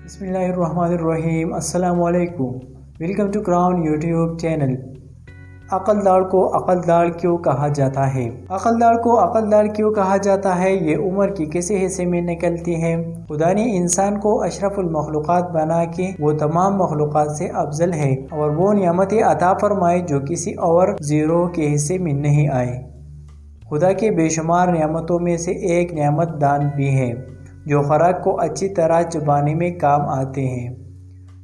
बिस्मिल्लाहिर्रहमानिर्रहीम। अस्सलाम वालेकुम। Welcome to crown YouTube channel. अक्लदार को अक्लदार क्यों कहा जाता है? अक्लदार को अक्लदार क्यों कहा जाता है? ये उम्र की किसी हिस्से में निकलती है। खुदा ने इंसान को अशरफुल मखलूक़ात बना के वो तमाम मखलूक़ात से अफजल है और वो नियामतें अता फरमाए जो किसी और ज़ीरो के हिस्से में नहीं आए। खुदा के बेशुमार नियामतों में से एक नियामत दान भी है जो खुराक को अच्छी तरह चबाने में काम आते हैं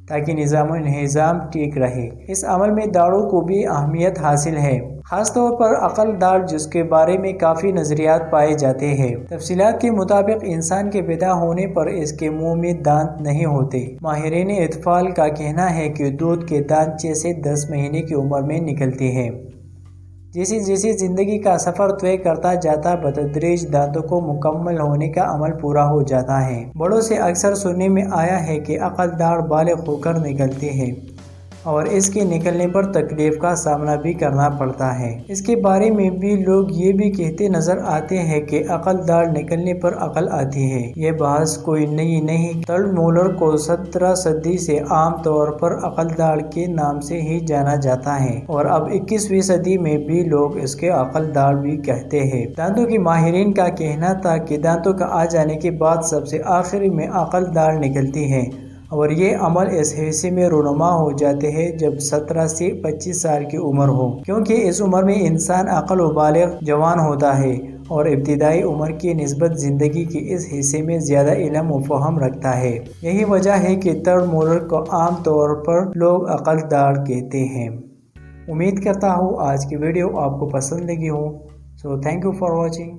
ताकि निज़ाम ठीक रहे। इस अमल में दाढ़ों को भी अहमियत हासिल है, ख़ास तौर पर अक्लदार जिसके बारे में काफ़ी नज़रियात पाए जाते हैं। तफसीलात के मुताबिक इंसान के पैदा होने पर इसके मुंह में दांत नहीं होते। माहिरीन इत्फाल का कहना है कि दूध के दांत 6 से 10 महीने की उम्र में निकलते हैं। जैसे जैसे ज़िंदगी का सफ़र तय करता जाता बतदरीज दांतों को मुकम्मल होने का अमल पूरा हो जाता है। बड़ों से अक्सर सुनने में आया है कि अक्लदार बालिग होकर निकलते हैं और इसके निकलने पर तकलीफ का सामना भी करना पड़ता है। इसके बारे में भी लोग ये भी कहते नज़र आते हैं कि अक्लदार निकलने पर अकल आती है। ये बहस कोई नई नहीं। थर्ड मोलर को 17 सदी से आम तौर पर अक्लदार के नाम से ही जाना जाता है और अब 21वीं सदी में भी लोग इसके अक्लदार भी कहते हैं। दांतों के माहिरीन का कहना था कि दांतों का आ जाने के बाद सबसे आखिरी में अक्लदार निकलती है और ये अमल इस हिस्से में रूनुमा हो जाते हैं जब 17 से 25 साल की उम्र हो, क्योंकि इस उम्र में इंसान अक़ल व बालिग जवान होता है और इब्तिदाई उम्र की निस्बत ज़िंदगी के इस हिस्से में ज़्यादा इल्म व फ़हम रखता है। यही वजह है कि थर्ड मोलर को आम तौर पर लोग अक्लदार कहते हैं। उम्मीद करता हूँ आज की वीडियो आपको पसंद लगी हो। So thank you for watching.